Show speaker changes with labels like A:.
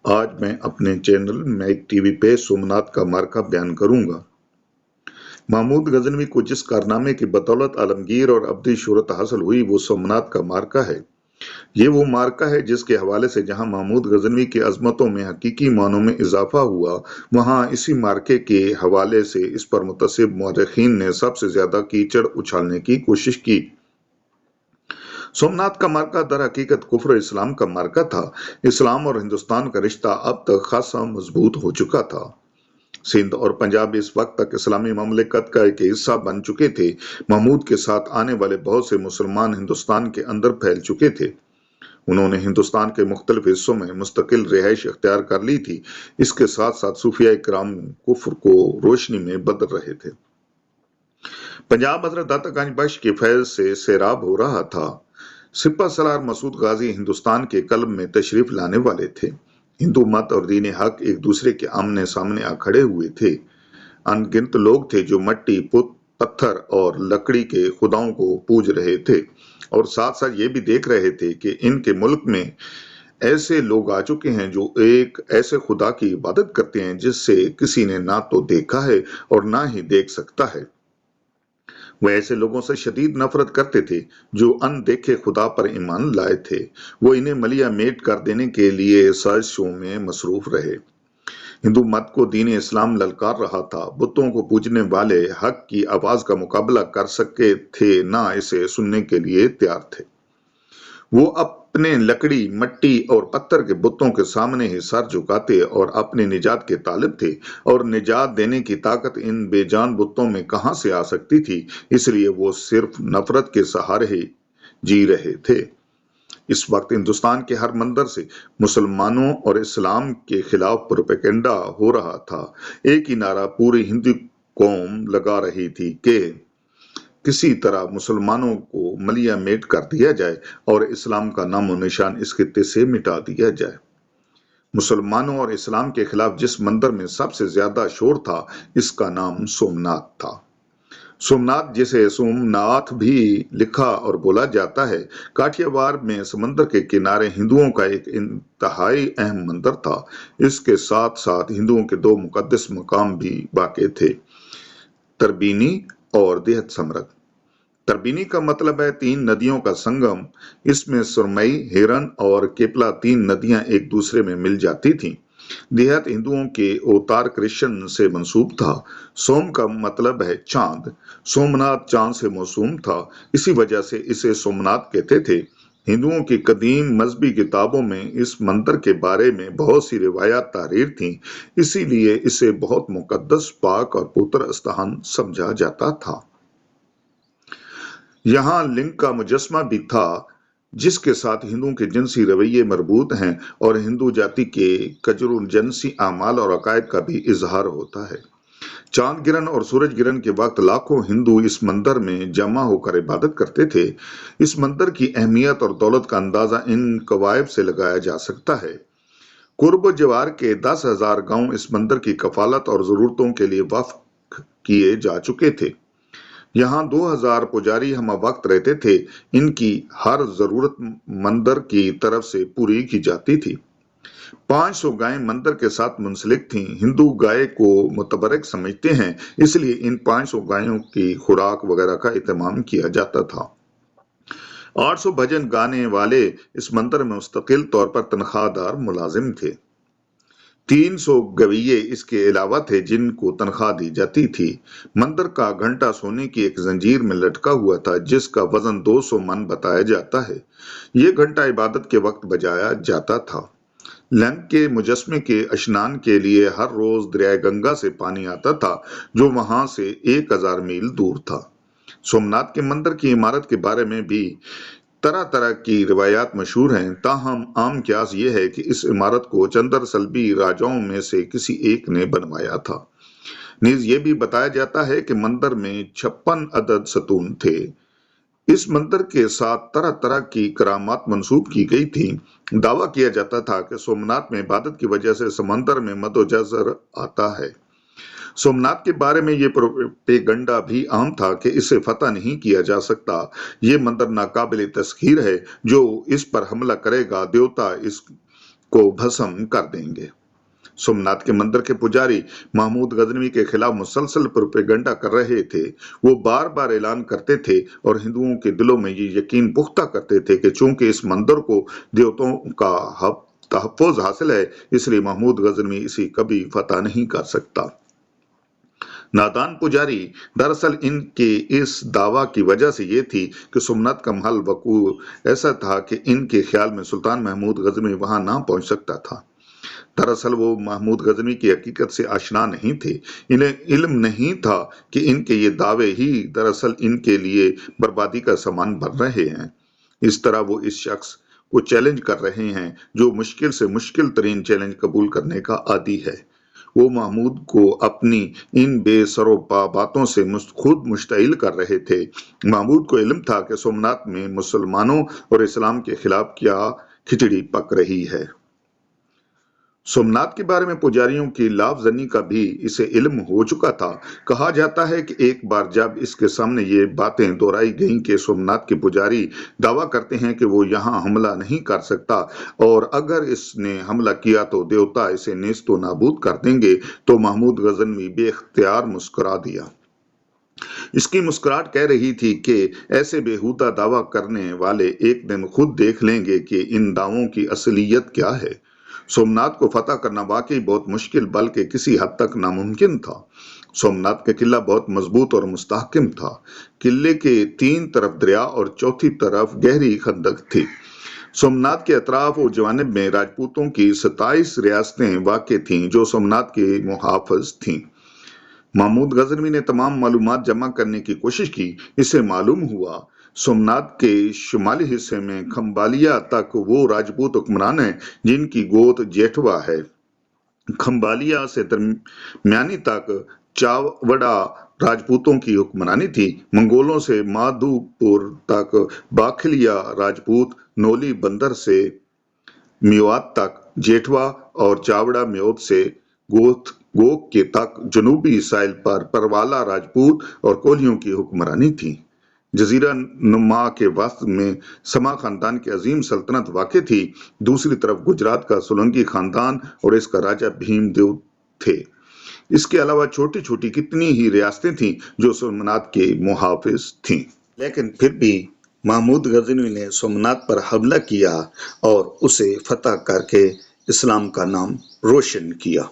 A: आज मैं अपने चैनल मैक टीवी पे सोमनाथ का मार्का बयान करूंगा। महमूद गजनवी को जिस कारनामे की बदौलत आलमगीर और अब्दी शोहरत हासिल हुई वो सोमनाथ का मार्का है। ये वो मार्का है जिसके हवाले से जहां महमूद गजनवी की अजमतों में हकीकी मानों में इजाफा हुआ, वहां इसी मार्के के हवाले से इस पर मुतसिब मौरखीन ने सबसे ज्यादा कीचड़ उछालने की कोशिश की। सोमनाथ का मार्का दर हकीकत कुफ्र इस्लाम का मार्का था। इस्लाम और हिंदुस्तान का रिश्ता अब तक खासा मजबूत हो चुका था। सिंध और पंजाब इस वक्त तक इस्लामी ममलिकत का एक हिस्सा बन चुके थे। महमूद के साथ आने वाले बहुत से मुसलमान हिंदुस्तान के अंदर फैल चुके थे। उन्होंने हिंदुस्तान के मुख्तलिफ हिस्सों में मुस्तकिल रिहाइश इख्तियार कर ली थी। इसके साथ साथ सूफिया इकराम कुफ्र को रोशनी में बदल रहे थे। पंजाब हजरत दाता गंज बख्श के फैज से सैराब हो रहा था। सिपा सलार मसूद गाजी हिंदुस्तान के कल्ब में तशरीफ लाने वाले थे। हिंदू मत और दीन हक एक दूसरे के आमने सामने आ खड़े हुए थे। अनगिनत लोग थे जो मट्टी, पत्थर और लकड़ी के खुदाओं को पूज रहे थे और साथ साथ ये भी देख रहे थे कि इनके मुल्क में ऐसे लोग आ चुके हैं जो एक ऐसे खुदा की इबादत करते हैं जिससे किसी ने ना तो देखा है और ना ही देख सकता है। वह ऐसे लोगों से शदीद नफरत करते थे जो अनदेखे खुदा पर ईमान लाए थे। वो इन्हें मलिया मेट कर देने के लिए साजिशों में मसरूफ रहे। हिंदू मत को दीन इस्लाम ललकार रहा था। बुतों को पूजने वाले हक की आवाज का मुकाबला कर सके थे, ना इसे सुनने के लिए तैयार थे। वो अपने लकड़ी, मट्टी और पत्थर के बुतों के सामने ही सर झुकाते और अपनी निजात के तालिब थे, और निजात देने की ताकत इन बेजान बुतों में कहां से आ सकती थी। इसलिए वो सिर्फ नफरत के सहारे ही जी रहे थे। इस वक्त हिंदुस्तान के हर मंदिर से मुसलमानों और इस्लाम के खिलाफ प्रोपेगेंडा हो रहा था। एक ही नारा पूरी हिंदू कौम लगा रही थी कि किसी तरह मुसलमानों को मलिया मेट कर दिया जाए और इस्लाम का नामो निशान इस खित्ते से मिटा दिया जाए। मुसलमानों और इस्लाम के खिलाफ जिस मंदिर में सबसे ज्यादा शोर था, इसका नाम सोमनाथ था। सोमनाथ, जिसे सोमनाथ भी लिखा और बोला जाता है, काठियावाड़ में समंदर के किनारे हिंदुओं का एक इंतहाई अहम मंदिर था। इसके साथ साथ हिंदुओं के दो मुकद्दस मकाम भी वाक़ थे, तरबीनी और देहत समरक। तरबीनी का मतलब है तीन नदियों का संगम। इसमें सुरमई, हिरन और केपला तीन नदियां एक दूसरे में मिल जाती थीं। देहात हिंदुओं के अवतार कृष्ण से मंसूब था। सोम का मतलब है चांद। सोमनाथ चांद से मौसूम था, इसी वजह से इसे सोमनाथ कहते थे। हिंदुओं की कदीम मजहबी किताबों में इस मंदिर के बारे में बहुत सी रिवायात तहरीर थीं, इसीलिए इसे बहुत मुकद्दस, पाक और पुत्र स्थान समझा जाता था। यहाँ लिंग का मुजस्मा भी था, जिसके साथ हिंदुओं के जिनसी रवैये मरबूत हैं और हिंदू जाति के कजरुल जिनसी आमाल और अकायद का भी इजहार होता है। चांद गिरन और सूरज गिरन के वक्त लाखों हिंदू इस मंदिर में जमा होकर इबादत करते थे। इस मंदिर की अहमियत और दौलत का अंदाजा इन कवायब से लगाया जा सकता है। कुर्ब जवार के 10,000 गांव इस मंदिर की कफालत और जरूरतों के लिए वक्फ किए जा चुके थे। यहाँ 2000 पुजारी हम वक्त रहते थे। इनकी हर जरूरत मंदिर की तरफ से पूरी की जाती थी। 500 गायें मंदिर के साथ मुंसलिक थीं। हिंदू गाय को मुतबरक समझते हैं, इसलिए इन 500 गायों की खुराक वगैरह का इत्माम किया जाता था। 800 भजन गाने वाले इस मंदिर में मुस्तकिल तौर पर तनख्वाहदार मुलाजिम थे। 300 गवैये इसके अलावा थे जिनको तनख्वाह दी जाती थी। मंदिर का घंटा सोने की एक जंजीर में लटका हुआ था, जिसका वजन 200 मन बताया जाता है। ये घंटा इबादत के वक्त बजाया जाता था। लिंग के मुजस्मे के स्नान के लिए हर रोज दरिया गंगा से पानी आता था, जो वहां से 1000 मील दूर था। सोमनाथ के मंदिर की इमारत के बारे में भी तरह तरह की रिवायात मशहूर हैं, ताहम आम क्यास ये है कि इस इमारत को चंदर सल्बी राजाओं में से किसी एक ने बनवाया था। नीज ये भी बताया जाता है कि मंदिर में 56 अदद सतून थे। इस मंदिर के साथ तरह तरह की करामात मंसूब की गई थी। दावा किया जाता था कि सोमनाथ में इबादत की वजह से समंदर में मदोजर आता है। सोमनाथ के बारे में ये प्रोपेगंडा भी आम था कि इसे फतह नहीं किया जा सकता। ये मंदिर नाकाबिल तस्खीर है। जो इस पर हमला करेगा, देवता इस को भस्म कर देंगे। सोमनाथ के मंदिर के पुजारी महमूद गजनवी के खिलाफ मुसलसल प्रोपेगेंडा कर रहे थे। वो बार बार ऐलान करते थे और हिंदुओं के दिलों में ये यकीन पुख्ता करते थे कि चूंकि इस मंदिर को देवताओं का तहफ़्फ़ुज़ हासिल है, इसलिए महमूद गजनवी इसे कभी फतह नहीं कर सकता। नादान पुजारी दरअसल इनके इस दावा की वजह से ये थी कि सोमनाथ का महल वकूअ ऐसा था कि इनके ख्याल में सुल्तान महमूद गजनवी वहां ना पहुंच सकता था। दरअसल वो महमूद गजनवी की हकीकत से आशना नहीं थे। इन्हें इल्म नहीं था कि इनके ये दावे ही दरअसल इनके लिए बर्बादी का सामान बन रहे हैं। इस तरह वो इस शख्स को चैलेंज कर रहे हैं जो मुश्किल से मुश्किल तरीन चैलेंज कबूल करने का आदी है। वो महमूद को अपनी इन बेसरोपा बातों से खुद मुश्तइल कर रहे थे। महमूद को इल्म था कि सोमनाथ में मुसलमानों और इस्लाम के खिलाफ क्या खिचड़ी पक रही है। सोमनाथ के बारे में पुजारियों की लाफजनी का भी इसे इल्म हो चुका था। कहा जाता है कि एक बार जब इसके सामने ये बातें दोहराई गईं कि सोमनाथ के पुजारी दावा करते हैं कि वो यहाँ हमला नहीं कर सकता और अगर इसने हमला किया तो देवता इसे नेस्तो नाबूद कर देंगे, तो महमूद गजनवी बेख्तियार मुस्कुरा दिया। इसकी मुस्कुराहट कह रही थी कि ऐसे बेहुदा दावा करने वाले एक दिन खुद देख लेंगे कि इन दावों की असलियत क्या है। सोमनाथ को फतह करना वाकई बहुत मुश्किल बल्कि किसी हद तक नामुमकिन था। सोमनाथ का किला बहुत मजबूत और मुस्तहकम था। किले के 3 तरफ दरिया और चौथी तरफ गहरी खंदक थी। सोमनाथ के अतराफ और जवानिब में राजपूतों की 27 रियासतें वाक़ थीं जो सोमनाथ के मुहाफ़िज़ थीं। महमूद गजनवी ने तमाम मालूमात जमा करने की कोशिश की। इससे मालूम हुआ सोमनाथ के शुमाली हिस्से में खंबालिया तक वो राजपूत हुक्मरान हैं जिनकी गोद जेठवा है। खंबालिया से दरमियानी तक चावड़ा राजपूतों की हुक्मरानी थी। मंगोलों से माधुपुर तक बाखलिया राजपूत, नोली बंदर से मेवात तक जेठवा और चावड़ा मेवात से गोक के तक जनूबी साहिल पर परवाला राजपूत और कोलियों की हुक्मरानी थी। जजीरा नुमा के वस्त में समा खानदान की अजीम सल्तनत वाक़ थी। दूसरी तरफ गुजरात का सोलंकी खानदान और इसका राजा भीमदेव थे। इसके अलावा छोटी छोटी कितनी ही रियासतें थीं जो सोमनाथ के मुहाफिज थीं। लेकिन फिर भी महमूद गजनवी ने सोमनाथ पर हमला किया और उसे फतह करके इस्लाम का नाम रोशन किया।